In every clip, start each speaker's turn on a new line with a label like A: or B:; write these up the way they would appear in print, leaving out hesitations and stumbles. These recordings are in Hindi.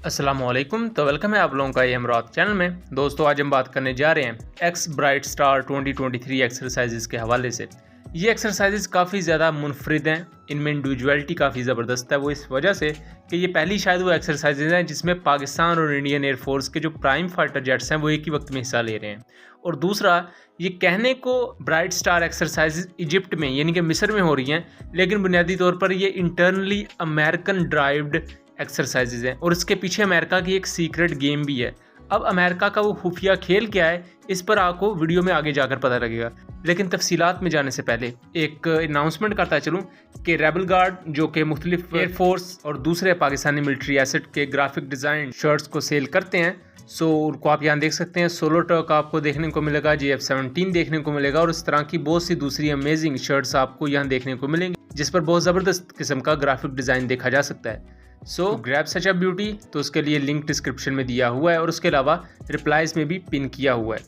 A: अस्सलामुअलैकुम। तो वेलकम है आप लोगों का ये इमरात चैनल में। दोस्तों आज हम बात करने जा रहे हैं एक्स ब्राइट स्टार 2023 एक्सरसाइजेज के हवाले से। ये एक्सरसाइजेज काफ़ी ज़्यादा मुनफरिद हैं, इनमें इंडिविजुअलिटी काफ़ी ज़बरदस्त है। वो इस वजह से कि ये पहली शायद वो एक्सरसाइजेज हैं जिसमें पाकिस्तान और इंडियन एयरफोर्स के जो प्राइम फाइटर जेट्स हैं वो एक ही वक्त में हिस्सा ले रहे हैं। और दूसरा, ये कहने को ब्राइट स्टार एक्सरसाइजेज इजिप्ट में यानी कि मिस्र में हो रही हैं, लेकिन बुनियादी तौर पर ये इंटरनली अमेरिकन ड्राइव्ड एक्सरसाइजेज हैं और इसके पीछे अमेरिका की एक सीक्रेट गेम भी है। अब अमेरिका का वो खुफिया खेल क्या है, इस पर आपको वीडियो में आगे जाकर पता लगेगा। लेकिन तफसीलात में जाने से पहले एक अनाउंसमेंट करता चलूँ कि रेबल गार्ड जो कि मुख्तलिफ एयरफोर्स और दूसरे पाकिस्तानी मिलिट्री एसेट के ग्राफिक डिज़ाइन शर्ट्स को सेल करते हैं। सो उनको आप यहाँ देख सकते हैं। सोलो टर्क आपको देखने को मिलेगा, GF-17 देखने को मिलेगा और इस तरह की बहुत सी दूसरी अमेजिंग शर्ट्स आपको यहाँ देखने को मिलेंगी जिस पर बहुत ज़बरदस्त किस्म का ग्राफिक डिज़ाइन देखा जा सकता है। सो ग्रैब सच अ ब्यूटी, तो उसके लिए लिंक डिस्क्रिप्शन में दिया हुआ है और उसके अलावा रिप्लाइज में भी पिन किया हुआ है।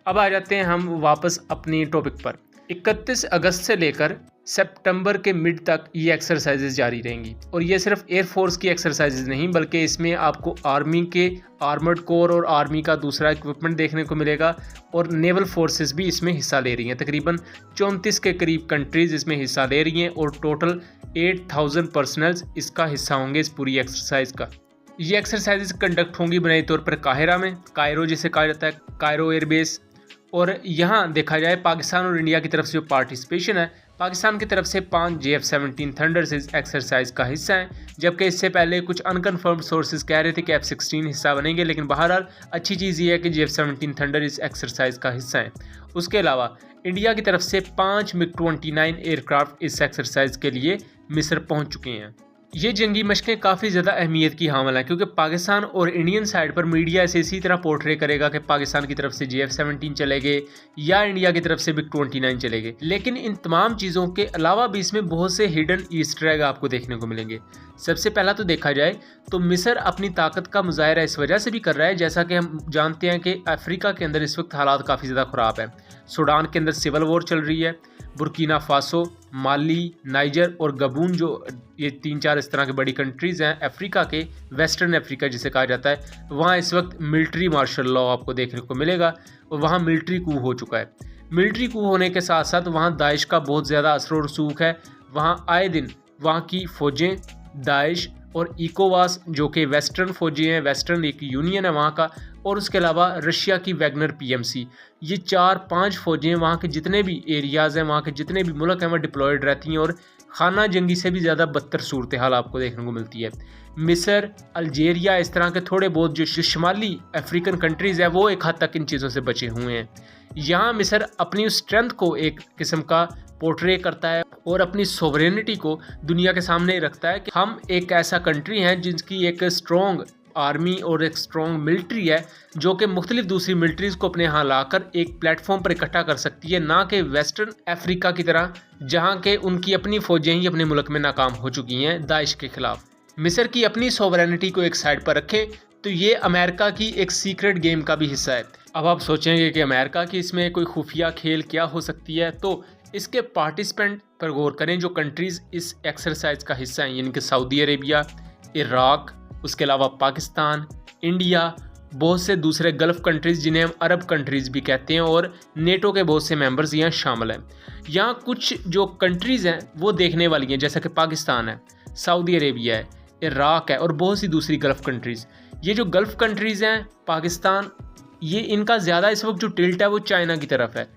A: अब आ जाते हैं हम वापस अपनी टॉपिक पर। 31 अगस्त से लेकर सितंबर के मिड तक ये एक्सरसाइजेज जारी रहेंगी और ये सिर्फ एयरफोर्स की एक्सरसाइजेज नहीं बल्कि इसमें आपको आर्मी के आर्मर्ड कोर और आर्मी का दूसरा इक्विपमेंट देखने को मिलेगा और नेवल फोर्सेस भी इसमें हिस्सा ले रही हैं। तकरीबन 34 के करीब कंट्रीज इसमें हिस्सा ले रही हैं और टोटल 8000 पर्सनल्स इसका हिस्सा होंगे इस पूरी एक्सरसाइज का। ये एक्सरसाइजेज कंडक्ट होंगी बुनियादी तौर पर काहिरा में, कायरो जिसे कहा जाता है, कायरो एयरबेस। और यहाँ देखा जाए पाकिस्तान और इंडिया की तरफ से जो पार्टिसिपेशन है, पाकिस्तान की तरफ से 5 GF-17 थंडर्स इस एक्सरसाइज का हिस्सा हैं, जबकि इससे पहले कुछ अनकन्फर्म्ड सोर्सेज कह रहे थे कि F-16 हिस्सा बनेंगे। लेकिन बहरहाल अच्छी चीज़ ये है कि GF-17 थंडर इस एक्सरसाइज का हिस्सा है। उसके अलावा इंडिया की तरफ से 5 MiG-29 एयरक्राफ्ट इस एक्सरसाइज के लिए मिस्र पहुँच चुके हैं। ये जंगी मशकें काफ़ी ज़्यादा अहमियत की हामिल हैं क्योंकि पाकिस्तान और इंडियन साइड पर मीडिया इसे इसी तरह पोर्ट्रे करेगा कि पाकिस्तान की तरफ से GF-17 चले गए या इंडिया की तरफ से MiG-29 चले गए। लेकिन इन तमाम चीज़ों के अलावा भी इसमें बहुत से हिडन ईस्टर एग आपको देखने को मिलेंगे। सबसे पहला तो देखा जाए तो मिस्र अपनी ताकत का मुजाहरा इस वजह से भी कर रहा है, जैसा कि हम जानते हैं कि अफ्रीका के अंदर इस वक्त हालात काफ़ी ज़्यादा ख़राब है। सूडान के अंदर सिविल वॉर चल रही है, बुर्किना फासो, माली, नाइजर और गबून, जो ये 3-4 इस तरह की बड़ी कंट्रीज़ हैं अफ्रीका के, वेस्टर्न अफ्रीका जिसे कहा जाता है, वहाँ इस वक्त मिलिट्री मार्शल लॉ आपको देखने को मिलेगा और वहाँ मिलिट्री कू हो चुका है। मिलिट्री कू होने के साथ साथ वहाँ दाइश का बहुत ज़्यादा असर और रसूख है। वहाँ आए दिन वहाँ की फ़ौजें, दाइश और इकोवास जो कि वेस्टर्न फ़ौजें हैं, वेस्टर्न एक यूनियन है वहाँ का, और उसके अलावा रशिया की वैगनर PMC, ये 4-5 फ़ौजें वहाँ के जितने भी एरियाज़ हैं, वहाँ के जितने भी मुल्क हैं, वहाँ डिप्लॉयड रहती हैं और खाना जंगी से भी ज़्यादा बदतर सूरत हाल आपको देखने को मिलती है। मिस्र, अल्जीरिया, इस तरह के थोड़े बहुत जो शुमाली अफ्रीकन कंट्रीज़ है वो एक हद तक इन चीज़ों से बचे हुए हैं। यहाँ मिस्र अपनी उस स्ट्रेंथ को एक किस्म का पोर्ट्रे करता है और अपनी सोवरेनिटी को दुनिया के सामने रखता है कि हम एक ऐसा कंट्री हैं जिसकी एक स्ट्रॉन्ग आर्मी और एक स्ट्रॉन्ग मिलिट्री है जो कि मुख्तलिफ दूसरी मिलिट्रीज़ को अपने यहाँ लाकर एक प्लेटफॉर्म पर इकट्ठा कर सकती है, ना कि वेस्टर्न अफ्रीका की तरह जहाँ के उनकी अपनी फ़ौजें ही अपने मुल्क में नाकाम हो चुकी हैं दाइश के खिलाफ। मिस्र की अपनी सोवरेनिटी को एक साइड पर रखें तो ये अमेरिका की एक सीक्रेट गेम का भी हिस्सा है। अब आप सोचेंगे कि अमेरिका की इसमें कोई खुफिया खेल क्या हो सकती है, तो इसके पार्टिसिपेंट पर गौर करें जो कंट्रीज़ इस एक्सरसाइज का हिस्सा हैं, यानी कि सऊदी अरेबिया, इराक, उसके अलावा पाकिस्तान, इंडिया, बहुत से दूसरे गल्फ़ कंट्रीज़ जिन्हें हम अरब कंट्रीज़ भी कहते हैं, और नेटो के बहुत से मेंबर्स यहाँ शामिल हैं। यहाँ कुछ जो कंट्रीज़ हैं वो देखने वाली हैं, जैसा कि पाकिस्तान है, सऊदी अरेबिया है, इराक है और बहुत सी दूसरी गल्फ़ कंट्रीज़। ये जो गल्फ़ कंट्रीज़ हैं, पाकिस्तान, ये इनका ज़्यादा इस वक्त जो टिल्ट है वो चाइना की तरफ है।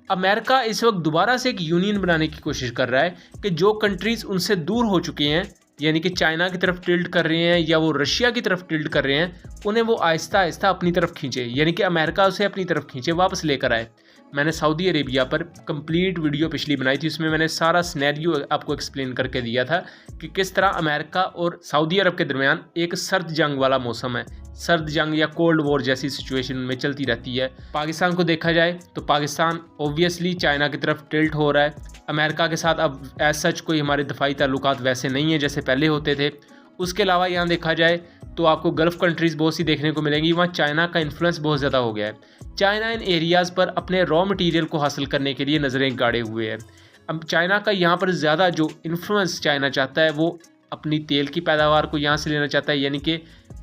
A: अमेरिका इस वक्त दोबारा से एक यूनियन बनाने की कोशिश कर रहा है कि जो कंट्रीज़ उनसे दूर हो चुके हैं, यानी कि चाइना की तरफ टिल्ट कर रहे हैं या वो रशिया की तरफ टिल्ट कर रहे हैं, उन्हें वो आहिस्ता आहिस्ता अपनी तरफ खींचे, यानी कि अमेरिका उसे अपनी तरफ खींचे, वापस लेकर आए। मैंने सऊदी अरेबिया पर कंप्लीट वीडियो पिछली बनाई थी, उसमें मैंने सारा सिनेरियो आपको एक्सप्लेन करके दिया था कि किस तरह अमेरिका और सऊदी अरब के दरमियान एक सर्द जंग वाला मौसम है, सर्द जंग या कोल्ड वॉर जैसी सिचुएशन में चलती रहती है। पाकिस्तान को देखा जाए तो पाकिस्तान ओब्वियसली चाइना की तरफ टिल्ट हो रहा है। अमेरिका के साथ अब एज सच कोई हमारे दफाई ताल्लुकात वैसे नहीं है जैसे पहले होते थे। उसके अलावा यहाँ देखा जाए तो आपको गल्फ़ कंट्रीज़ बहुत सी देखने को मिलेंगी, वहाँ चाइना का इन्फ्लुएंस बहुत ज़्यादा हो गया है। चाइना इन एरियाज़ पर अपने रॉ मटेरियल को हासिल करने के लिए नज़रें गाड़े हुए है। अब चाइना का यहाँ पर ज़्यादा जो इन्फ्लुएंस चाइना चाहता है वो अपनी तेल की पैदावार को यहाँ से लेना चाहता है, यानी कि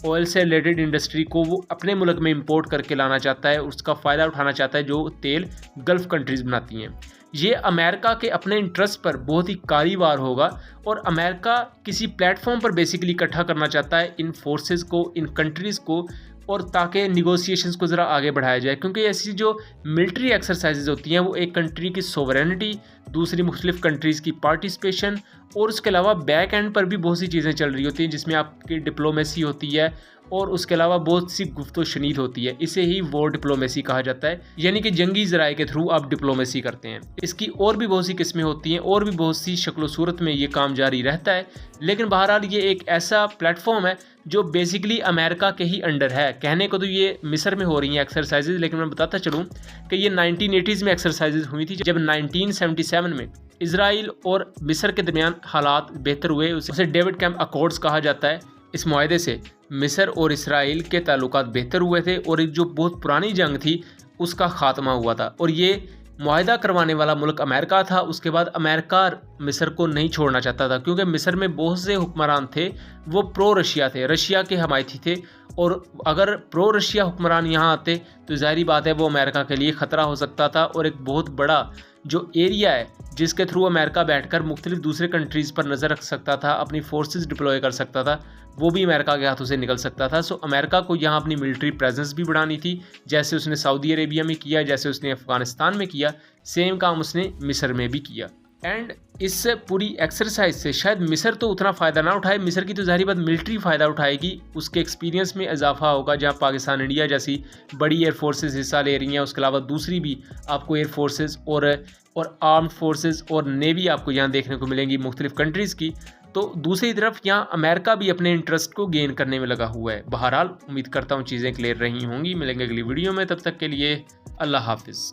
A: ऑयल से रिलेटेड इंडस्ट्री को वो अपने मुल्क में इंपोर्ट करके लाना चाहता है, उसका फ़ायदा उठाना चाहता है जो तेल गल्फ़ कंट्रीज़ बनाती हैं। ये अमेरिका के अपने इंटरेस्ट पर बहुत ही कारी वार होगा और अमेरिका किसी प्लेटफॉर्म पर बेसिकली इकट्ठा करना चाहता है इन फोर्सेस को, इन कंट्रीज़ को, और ताकि निगोशिएशंस को ज़रा आगे बढ़ाया जाए, क्योंकि ऐसी जो मिलिट्री एक्सरसाइजेज होती हैं वो एक कंट्री की सोवरेनिटी, दूसरी मुख्तलिफ कंट्रीज़ की पार्टिसिपेशन और उसके अलावा बैक एंड पर भी बहुत सी चीज़ें चल रही होती हैं जिसमें आपकी डिप्लोमेसी होती है और उसके अलावा बहुत सी गुफ्तो शनीद होती है। इसे ही वॉर डिप्लोमेसी कहा जाता है, यानी कि जंगी ज़राए के थ्रू आप डिप्लोमेसी करते हैं। इसकी और भी बहुत सी किस्में होती हैं और भी बहुत सी शक्ल सूरत में ये काम जारी रहता है, लेकिन बहरहाल ये एक ऐसा प्लेटफॉर्म है जो बेसिकली अमेरिका के ही अंडर है। कहने को तो ये मिस्र में हो रही हैं एक्सरसाइजेज, लेकिन मैं बताता चलूँ कि ये 1980s में एक्सरसाइजेज हुई थी, जब 1977 में इजराइल और मिस्र के दरमियान हालात बेहतर हुए। उसे डेविड कैंप अकॉर्ड्स कहा जाता है। इस मुआहदे से मिस्र और इसराइल के ताल्लुकात बेहतर हुए थे और एक जो बहुत पुरानी जंग थी उसका खात्मा हुआ था, और ये मुआहदा करवाने वाला मुल्क अमेरिका था। उसके बाद अमेरिका मिस्र को नहीं छोड़ना चाहता था, क्योंकि मिस्र में बहुत से हुक्मरान थे वो प्रो रशिया थे, रशिया के हमायती थे, और अगर प्रो रशिया हुक्मरान यहाँ आते तो ज़ाहिरी बात है वो अमेरिका के लिए ख़तरा हो सकता था, और एक बहुत बड़ा जो एरिया है जिसके थ्रू अमेरिका बैठकर मुख्तलिफ दूसरे कंट्रीज़ पर नज़र रख सकता था, अपनी फोर्सेस डिप्लॉय कर सकता था, वो भी अमेरिका के हाथों से निकल सकता था। सो अमेरिका को यहाँ अपनी मिलिट्री प्रेजेंस भी बढ़ानी थी, जैसे उसने सऊदी अरेबिया में किया, जैसे उसने अफ़गानिस्तान में किया, सेम काम उसने मिस्र में भी किया। एंड इस पूरी एक्सरसाइज से शायद मिस्र तो उतना फ़ायदा ना उठाए, मिस्र की तो ज़ाहिर बात मिलिट्री फ़ायदा उठाएगी, उसके एक्सपीरियंस में इजाफा होगा, जहाँ पाकिस्तान इंडिया जैसी बड़ी एयर फोर्सेस हिस्सा ले रही हैं, उसके अलावा दूसरी भी आपको एयर फोर्सेस और आर्म्ड फोर्सेस और नेवी आपको यहाँ देखने को मिलेंगी मुख्तलिफ कंट्रीज़ की। तो दूसरी तरफ यहाँ अमेरिका भी अपने इंटरेस्ट को गेन करने में लगा हुआ है। बहरहाल उम्मीद करता हूँ चीज़ें क्लियर रही होंगी। मिलेंगे अगली वीडियो में, तब तक के लिए अल्लाह हाफिज़।